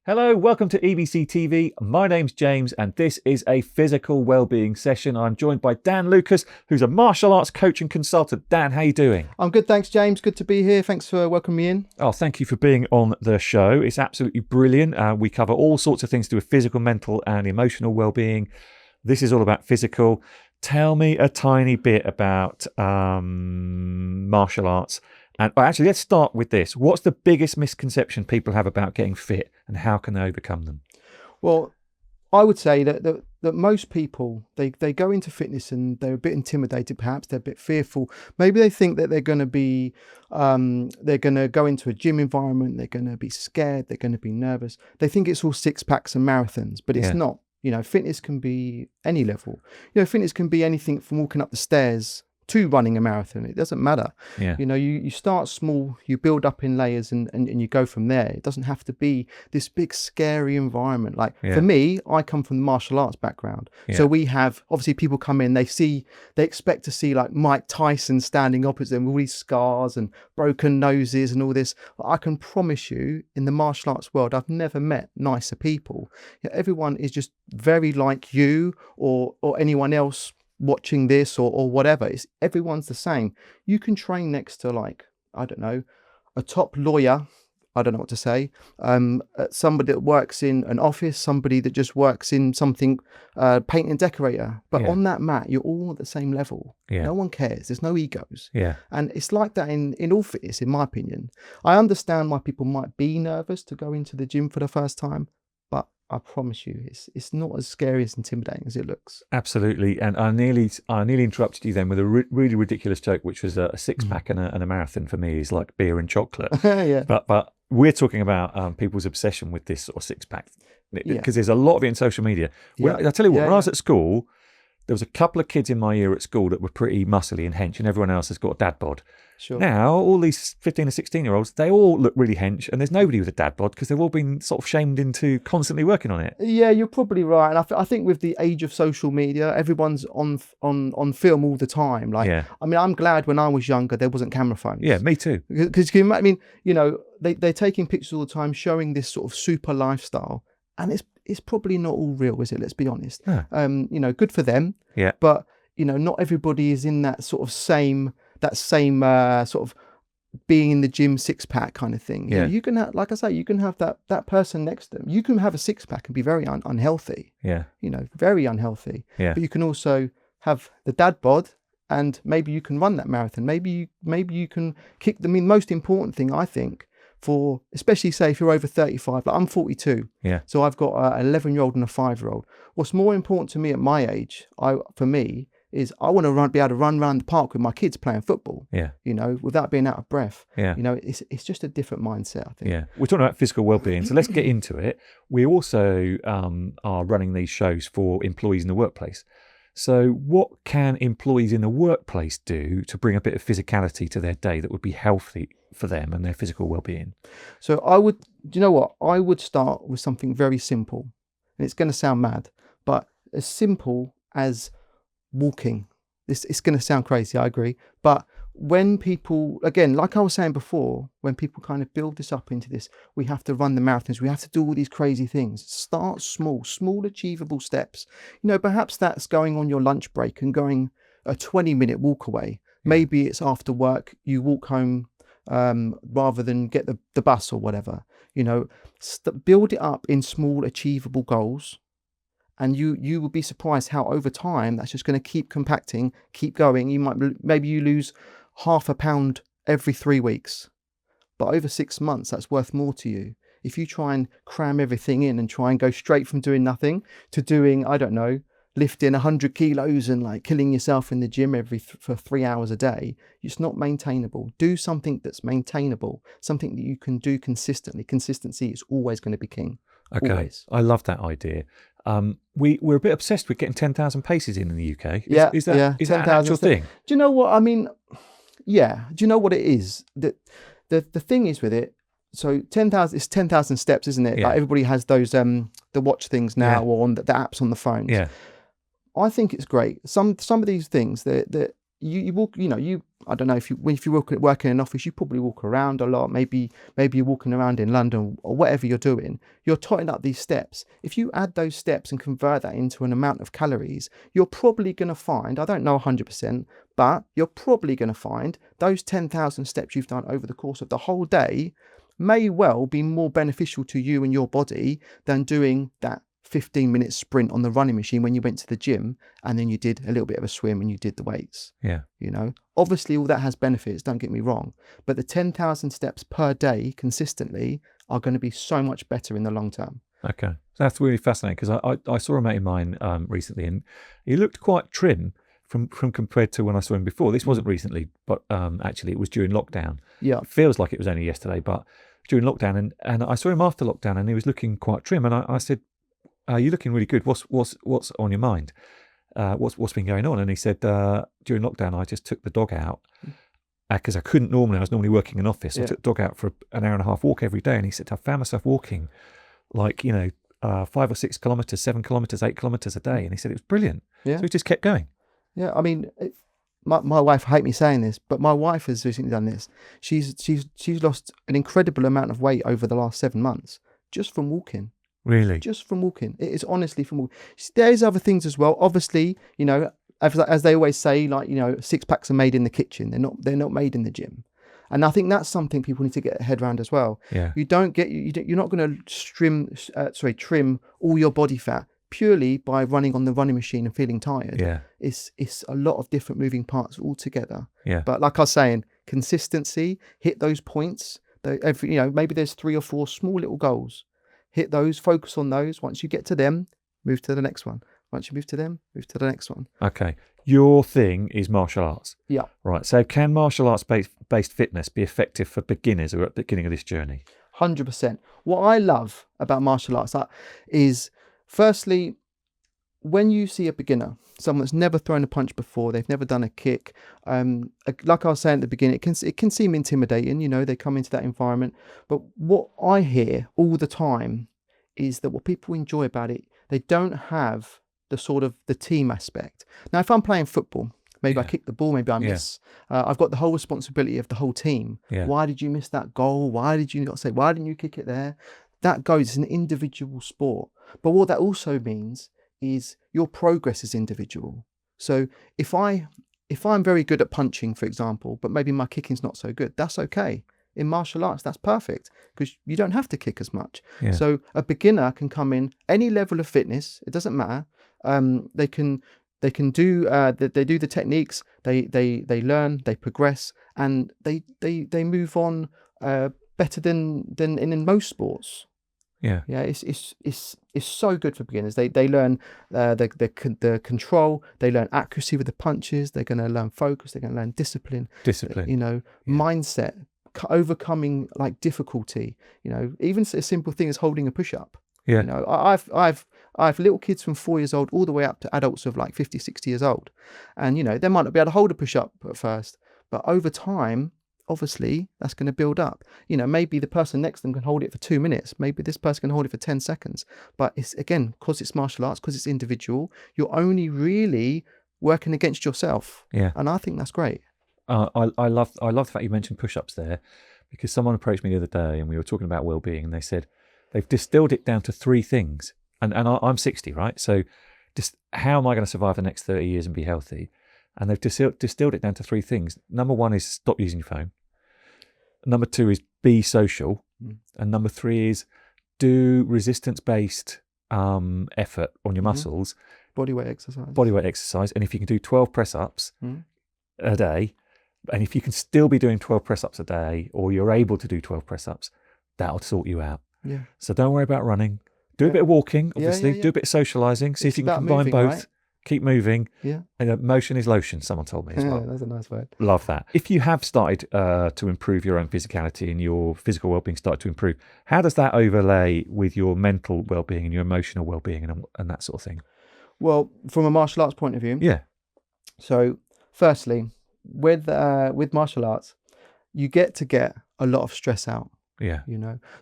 Hello, welcome to EBC TV. My name's James and this is a physical wellbeing session. I'm joined by Dan Lucas, who's a martial arts coach and consultant. Dan, how you doing? I'm good, thanks, James. Good to be here. Thanks for welcoming me in. Oh, thank you for being on the show. It's absolutely brilliant. We cover all sorts of things to do with physical, mental and emotional wellbeing. This is all about physical. Tell me a tiny bit about martial arts. And actually, let's start with this. What's the biggest misconception people have about getting fit and how can they overcome them? Well, I would say that most people, they go into fitness and they're a bit intimidated, perhaps they're a bit fearful. Maybe they think that they're going to be, they're going to go into a gym environment, they're going to be scared, they're going to be nervous. They think it's all six packs and marathons, but it's not. You know, fitness can be any level. You know, fitness can be anything from walking up the stairs to running a marathon. It doesn't matter. You know, you start small, you build up in layers and you go from there. It doesn't have to be this big scary environment. Like for me, I come from the martial arts background. So we have, obviously people come in, they expect to see like Mike Tyson standing opposite them with all these scars and broken noses and all this. But I can promise you, in the martial arts world, I've never met nicer people. You know, everyone is just very like you or anyone else watching this or whatever. Everyone's the same. You can train next to, like, I don't know, a top lawyer, I don't know what to say, somebody that works in an office, somebody that just works in something, paint and decorator, but on that mat you're all at the same level. No one cares, there's no egos. And it's like that in all fitness, in my opinion. I understand why people might be nervous to go into the gym for the first time, but I promise you, it's not as scary, as intimidating as it looks. Absolutely. And I nearly interrupted you then with a really ridiculous joke, which was a six pack and a marathon for me is like beer and chocolate. But we're talking about people's obsession with this sort of six pack because there's a lot of it in social media. I tell you what, when I was at school, there was a couple of kids in my year at school that were pretty muscly and hench, and everyone else has got a dad bod. Now, all these 15 and 16-year-olds, they all look really hench, and there's nobody with a dad bod because they've all been sort of shamed into constantly working on it. Yeah, you're probably right. And I think with the age of social media, everyone's on film all the time. Like, I mean, I'm glad when I was younger there wasn't camera phones. Yeah, me too. Because I mean, you know, they're taking pictures all the time, showing this sort of super lifestyle, and it's probably not all real, is it? Let's be honest. No. You know, good for them. But you know, not everybody is in that sort of same sort of being in the gym six pack kind of thing. You know, you can have, like I say, you can have that person next to them. You can have a six pack and be very unhealthy. You know, very unhealthy. But you can also have the dad bod, and maybe you can run that marathon. Maybe you can kick them. I mean, most important thing I think, for especially say if you're over 35, like I'm 42, so I've got an 11-year-old and a 5-year-old. What's more important to me at my age, for me, is I want to be able to run around the park with my kids playing football. You know, without being out of breath. You know, it's just a different mindset, I think. We're talking about physical well-being, so let's get into it. We also are running these shows for employees in the workplace. So what can employees in the workplace do to bring a bit of physicality to their day that would be healthy for them and their physical well-being? So do you know what? I would start with something very simple. And it's going to sound mad, but as simple as walking. It's going to sound crazy, I agree. But when people, again, like I was saying before, when people kind of build this up into this, we have to run the marathons, we have to do all these crazy things. Start small achievable steps. You know, perhaps that's going on your lunch break and going a 20-minute walk away. Maybe it's after work, you walk home rather than get the bus or whatever. You know, build it up in small achievable goals. And you will be surprised how over time that's just going to keep compacting, keep going. Maybe you lose half a pound every 3 weeks, but over 6 months that's worth more to you. If you try and cram everything in and try and go straight from doing nothing to doing, I don't know, lifting 100 kilos and like killing yourself in the gym for 3 hours a day, it's not maintainable. Do something that's maintainable, something that you can do consistently. Consistency is always going to be king. Okay, always. I love that idea. We're a bit obsessed with getting 10,000 paces in the UK. Is that an actual thing? Do you know what I mean? Yeah. Do you know what it is? The thing is with it. So 10,000, it's 10,000 steps, isn't it? Like everybody has those the watch things now or on the apps on the phones. I think it's great. Some of these things that you walk, I don't know if you work in an office, you probably walk around a lot. Maybe you're walking around in London or whatever you're doing. You're totting up these steps. If you add those steps and convert that into an amount of calories, you're probably going to find, I don't know 100%, but you're probably going to find those 10,000 steps you've done over the course of the whole day may well be more beneficial to you and your body than doing that 15-minute sprint on the running machine when you went to the gym and then you did a little bit of a swim and you did the weights. Yeah. Obviously all that has benefits, don't get me wrong, but the 10,000 steps per day consistently are going to be so much better in the long term. Okay. That's really fascinating, because I saw a mate of mine recently, and he looked quite trim from compared to when I saw him before. This wasn't recently, but actually it was during lockdown. Yeah. It feels like it was only yesterday, but during lockdown, and I saw him after lockdown, and he was looking quite trim, and I said, you're looking really good. What's on your mind? What's been going on? And he said, during lockdown, I just took the dog out because I couldn't normally. I was normally working in an office. I took the dog out for an hour and a half walk every day. And he said, I found myself walking 5 or 6 kilometers, 7 kilometers, 8 kilometers a day. And he said it was brilliant. Yeah. So he just kept going. Yeah. I mean, my wife, I hate me saying this, but my wife has recently done this. She's lost an incredible amount of weight over the last 7 months just from walking. Really? Just from walking. It is honestly from walking. There's other things as well. Obviously, as they always say, 6-packs are made in the kitchen. They're not made in the gym. And I think that's something people need to get their head around as well. Yeah. You're not going to trim all your body fat purely by running on the running machine and feeling tired. Yeah. It's a lot of different moving parts all together. Yeah. But like I was saying, consistency, hit those points. Maybe there's 3 or 4 small little goals. Hit those, focus on those. Once you get to them, move to the next one. Once you move to them, move to the next one. Okay. Your thing is martial arts. Yeah. Right. So can martial arts based fitness be effective for beginners who are at the beginning of this journey? 100%. What I love about martial arts is, firstly, when you see a beginner, someone that's never thrown a punch before, they've never done a kick, like I was saying at the beginning, it can seem intimidating, they come into that environment. But what I hear all the time is that what people enjoy about it, they don't have the team aspect. Now, if I'm playing football, maybe I kick the ball, maybe I miss. I've got the whole responsibility of the whole team. Yeah. Why did you miss that goal? Why didn't you kick it there? That goes, it's an individual sport. But what that also means is your progress is individual. So if I'm very good at punching, for example, but maybe my kicking's not so good, that's okay. In martial arts, that's perfect because you don't have to kick as much. Yeah. So a beginner can come in any level of fitness. It doesn't matter. They can do they do the techniques. They learn. They progress, and they move on better than in most sports. Yeah. Yeah, it's so good for beginners. They learn the control. They learn accuracy with the punches. They're going to learn focus. They're going to learn discipline. Mindset, overcoming difficulty. Even a simple thing as holding a push-up. Yeah. I've little kids from 4 years old all the way up to adults of 50, 60 years old, and they might not be able to hold a push-up at first, but over time, obviously, that's going to build up. Maybe the person next to them can hold it for 2 minutes. Maybe this person can hold it for 10 seconds. But it's, again, because it's martial arts, because it's individual, you're only really working against yourself. Yeah. And I think that's great. I love the fact you mentioned push-ups there, because someone approached me the other day and we were talking about well-being, and they said they've distilled it down to 3 things. And I'm 60, right? So just how am I going to survive the next 30 years and be healthy? And they've distilled it down to 3 things. Number 1 is stop using your phone. Number 2 is be social. And number 3 is do resistance-based effort on your muscles. Bodyweight exercise. And if you can do 12 press-ups a day, and if you can still be doing 12 press-ups a day, or you're able to do 12 press-ups, that'll sort you out. Yeah. So don't worry about running. Do a bit of walking, obviously. Do a bit of socialising. See if you can combine moving, both. Right? Keep moving. Yeah. And motion is lotion, someone told me as well. That's a nice word. Love that. If you have started to improve your own physicality and your physical well-being started to improve, how does that overlay with your mental well-being and your emotional well-being and that sort of thing? Well, from a martial arts point of view. Yeah. So, firstly, with martial arts, you get a lot of stress out. Yeah.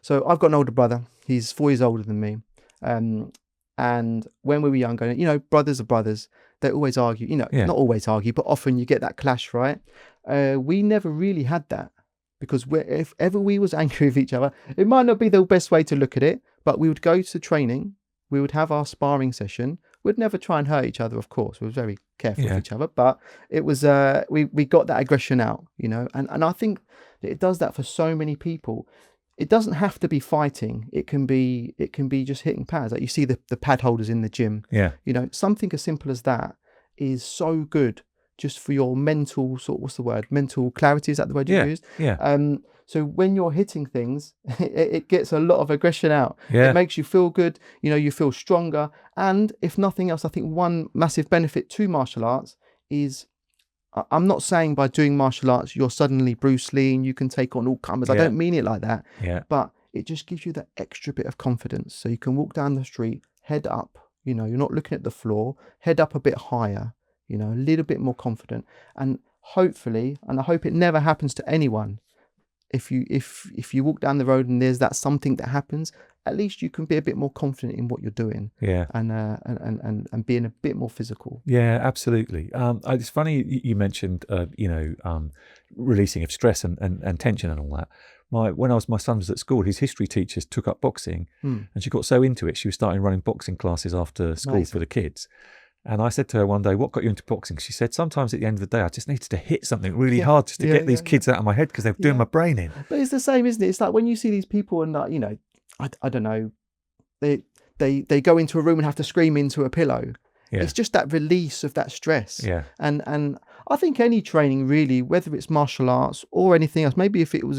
So I've got an older brother. He's 4 years older than me. And And when we were younger, brothers are brothers. They always argue, Yeah. not always argue, but often you get that clash, right? We never really had that, because if ever we was angry with each other, it might not be the best way to look at it, but we would go to training, we would have our sparring session. We'd never try and hurt each other, of course. We were very careful with each other, but it was we got that aggression out, and I think that it does that for so many people. It doesn't have to be fighting. It can be just hitting pads. Like you see the pad holders in the gym. Yeah. Something as simple as that is so good just for your mental mental clarity. Is that the word you used? Yeah. So when you're hitting things, it gets a lot of aggression out. Yeah. It makes you feel good. You feel stronger. And if nothing else, I think one massive benefit to martial arts is, I'm not saying by doing martial arts you're suddenly Bruce Lee and you can take on all comers. I don't mean it like that. Yeah. But it just gives you that extra bit of confidence. So you can walk down the street, head up. You're not looking at the floor. Head up a bit higher. A little bit more confident. And hopefully, and I hope it never happens to anyone, if you walk down the road and there's that something that happens, at least you can be a bit more confident in what you're doing. Yeah. And being a bit more physical. Yeah, absolutely. It's funny you mentioned, releasing of stress and tension and all that. When my son was at school, his history teachers took up boxing, and she got so into it, she was starting running boxing classes after school for the kids. And I said to her one day, "What got you into boxing?" She said, "Sometimes at the end of the day, I just needed to hit something really hard just to get these kids out of my head because they're doing my brain in." But it's the same, isn't it? It's like when you see these people and I don't know, they go into a room and have to scream into a pillow. Yeah. It's just that release of that stress. Yeah. And I think any training really, whether it's martial arts or anything else, maybe if it was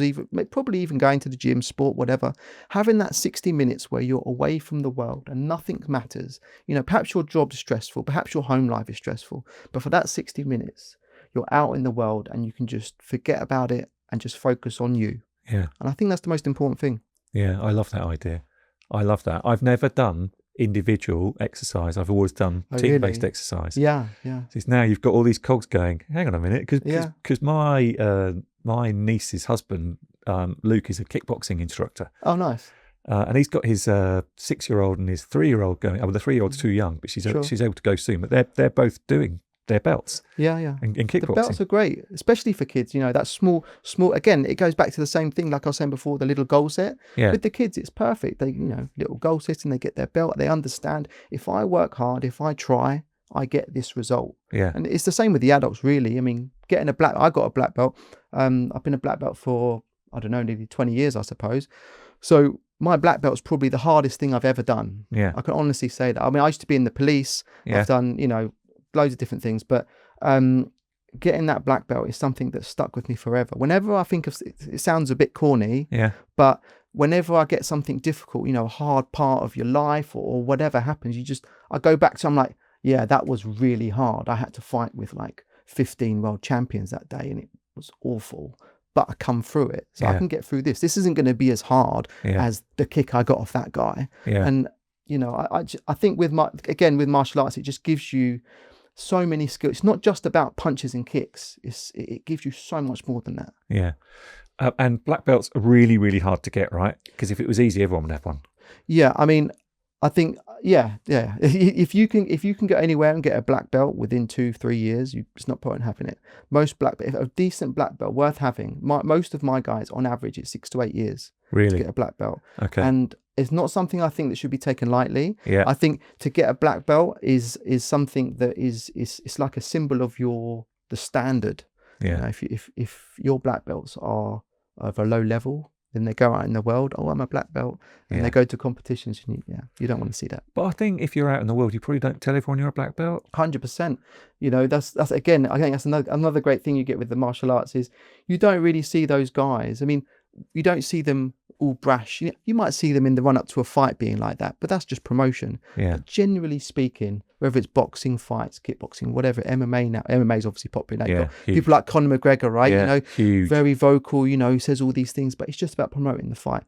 probably even going to the gym, sport, whatever, having that 60 minutes where you're away from the world and nothing matters. Perhaps your job's stressful, perhaps your home life is stressful, but for that 60 minutes, you're out in the world and you can just forget about it and just focus on you. Yeah. And I think that's the most important thing. Yeah, I love that idea. I love that. I've never done individual exercise. I've always done team-based exercise. Yeah. So now you've got all these cogs going, hang on a minute, because my niece's husband, Luke, is a kickboxing instructor. Oh, nice. And he's got his 6-year-old and his 3-year-old going. The 3-year-old's too young, but she's able to go soon. But they're both doing their belts. Yeah. In kickboxing. The belts are great, especially for kids. That small. Again, it goes back to the same thing, like I was saying before, the little goal set. Yeah. With the kids, it's perfect. They, little goal setting, they get their belt. They understand, if I work hard, if I try, I get this result. Yeah. And it's the same with the adults, really. I mean, I got a black belt. I've been a black belt for, I don't know, nearly 20 years, I suppose. So my black belt's probably the hardest thing I've ever done. Yeah. I can honestly say that. I mean, I used to be in the police. Yeah. I've done, loads of different things, but getting that black belt is something that stuck with me forever. Whenever I think of it, sounds a bit corny, but whenever I get something difficult, a hard part of your life or whatever happens, I go back to, I'm like, yeah, that was really hard. I had to fight with like 15 world champions that day and it was awful, but I come through it. So I can get through this. This isn't going to be as hard as the kick I got off that guy. Yeah. And I think with martial arts, it just gives you so many skills. It's not just about punches and kicks. It gives you so much more than that. Yeah. And black belts are really, really hard to get, right? Because if it was easy, everyone would have one. Yeah. I mean, I think, yeah. If you can go anywhere and get a black belt within 2-3 years, it's not point in having it. If a decent black belt worth having, most of my guys on average, it's 6 to 8 years really to get a black belt. Okay. And it's not something I think that should be taken lightly. Yeah. I think to get a black belt is something that is like a symbol of the standard. Yeah. If your black belts are of a low level, then they go out in the world, I'm a black belt, and they go to competitions, and you don't want to see that. But I think if you're out in the world, you probably don't tell everyone you're a black belt. 100%. That's again, I think that's another great thing you get with the martial arts is you don't really see those guys. I mean, you don't see them all brash. You might see them in the run up to a fight being like that, but that's just promotion. Yeah. But generally speaking, whether it's boxing, fights, kickboxing, whatever, MMA now, MMA is obviously popular. Now. People like Conor McGregor, right? Yeah, huge. Very vocal, he says all these things, but it's just about promoting the fight.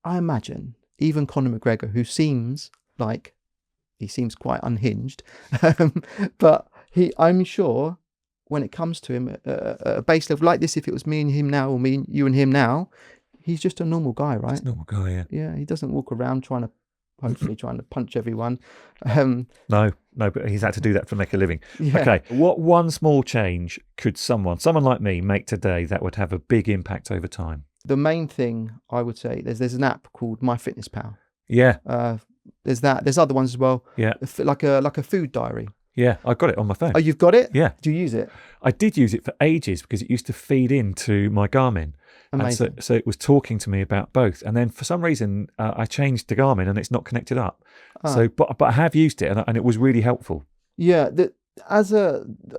I imagine even Conor McGregor, who seems quite unhinged, but I'm sure when it comes to him at a base level like this, if it was me and him now, or you and him now, he's just a normal guy, right? He's a normal guy, yeah. Yeah, he doesn't walk around trying to hopefully trying to punch everyone. No, but he's had to do that to make a living. Yeah. Okay, what one small change could someone like me make today that would have a big impact over time? The main thing I would say, there's an app called MyFitnessPal. Yeah. There's that. There's other ones as well. Yeah. Like a food diary. Yeah, I got it on my phone. Oh, you've got it? Yeah. Do you use it? I did use it for ages because it used to feed into my Garmin. Amazing. And so it was talking to me about both. And then for some reason, I changed to Garmin and it's not connected up. So, but I have used it and it was really helpful. Yeah.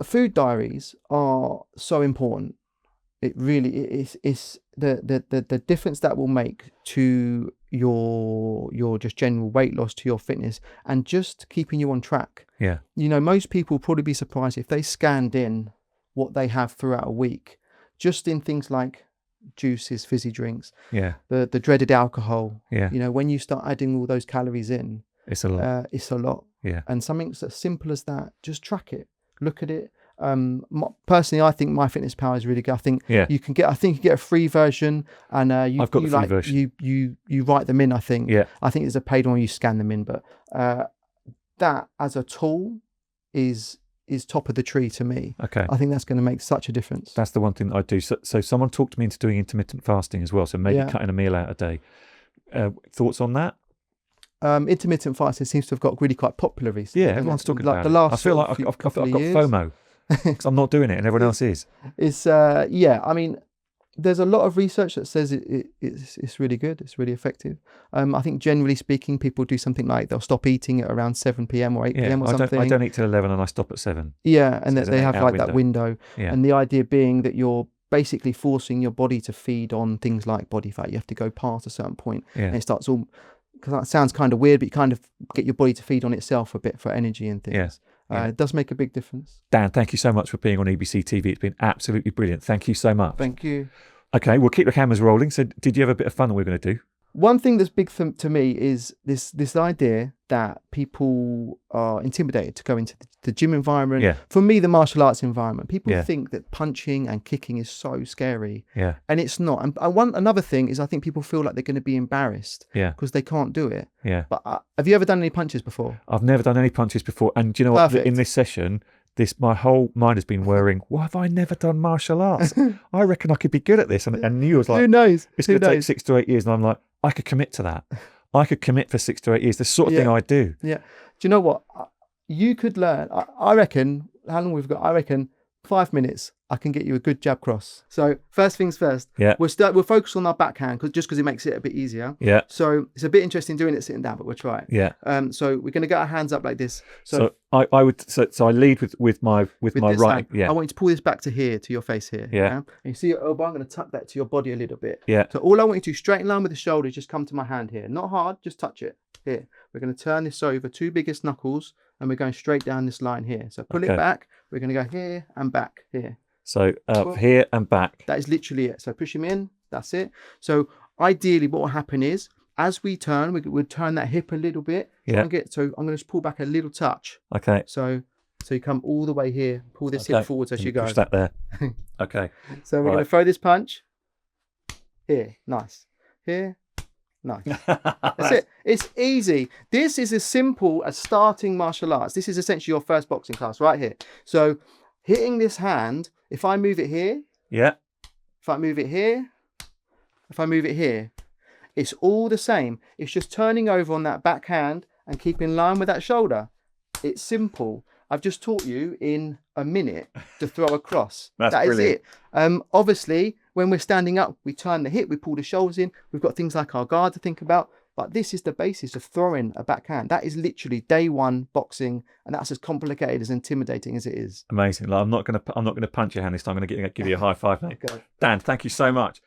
Food diaries are so important. It really is the difference that will make to your just general weight loss, to your fitness, and just keeping you on track. Yeah. Most people will probably be surprised if they scanned in what they have throughout a week, just in things like juices, fizzy drinks, the dreaded alcohol. Yeah. When you start adding all those calories in, it's a lot. It's a lot. Yeah. And something as simple as that, just track it, look at it. Personally, I think MyFitnessPal is really good. I think you can get a free version, and I've got the free version. You write them in. I think. Yeah. I think there's a paid one, you scan them in, but that as a tool is top of the tree to me. Okay. I think that's going to make such a difference. That's the one thing that I do. So someone talked me into doing intermittent fasting as well. So maybe cutting a meal out a day. Thoughts on that? Intermittent fasting seems to have got really quite popular recently. Yeah, everyone's talking about the it. last I feel like I've got FOMO because I'm not doing it and everyone else is. It's I mean, there's a lot of research that says it's really good. It's really effective. I think generally speaking, people do something like they'll stop eating at around 7 p.m. or 8 p.m. or something. I don't eat till 11 and I stop at 7. Yeah, and they have like that window. Yeah. And the idea being that you're basically forcing your body to feed on things like body fat. You have to go past a certain point, and it starts all. Because that sounds kind of weird, but you kind of get your body to feed on itself a bit for energy and things. Yeah. It does make a big difference. Dan, thank you so much for being on EBC TV. It's been absolutely brilliant. Thank you so much. Thank you. Okay, we'll keep the cameras rolling. So did you have a bit of fun that we're going to do? One thing that's big to me is this idea that people are intimidated to go into the gym environment. Yeah. For me, the martial arts environment, people think that punching and kicking is so scary. Yeah. And it's not. And another thing is I think people feel like they're going to be embarrassed because they can't do it. Yeah. But have you ever done any punches before? I've never done any punches before. And do you know what? In this session, my whole mind has been whirring. Why have I never done martial arts? I reckon I could be good at this. And you was like, who knows? It's going to take 6 to 8 years. And I'm like, I could commit to that. I could commit for 6 to 8 years. The sort of thing I do. Yeah. Do you know what? You could learn. I reckon, how long we've got? I reckon 5 minutes. I can get you a good jab cross. So first things first. Yeah. We'll focus on our backhand because it makes it a bit easier. Yeah. So it's a bit interesting doing it sitting down, but we'll try it. Yeah. So we're going to get our hands up like this. So I would. So I lead with my right. Hand. Yeah. I want you to pull this back to here, to your face here. Yeah. And you see your elbow. I'm going to tuck that to your body a little bit. Yeah. So all I want you to straight in line with the shoulders. Just come to my hand here. Not hard. Just touch it here. We're going to turn this over, 2 biggest knuckles, and we're going straight down this line here. So pull it back. We're going to go here and back here. So here and back. That is literally it. So push him in. That's it. So ideally what will happen is as we turn, we'll turn that hip a little bit. So I'm going to just pull back a little touch. Okay. So you come all the way here. Pull this hip forwards as you go. Push that there. Okay. So we're going to throw this punch. Here. Nice. Here. Nice. That's it. It's easy. This is as simple as starting martial arts. This is essentially your first boxing class right here. So hitting this hand, if I move it here, if I move it here, if I move it here, it's all the same. It's just turning over on that back hand and keep in line with that shoulder. It's simple. I've just taught you in a minute to throw a cross. That is it. Obviously, when we're standing up, we turn the hip, we pull the shoulders in. We've got things like our guard to think about. But this is the basis of throwing a backhand. That is literally day one boxing, and that's as complicated, as intimidating as it is. Amazing. Like, I'm not gonna punch your hand this time. I'm gonna give you a high five, mate. Dan, thank you so much.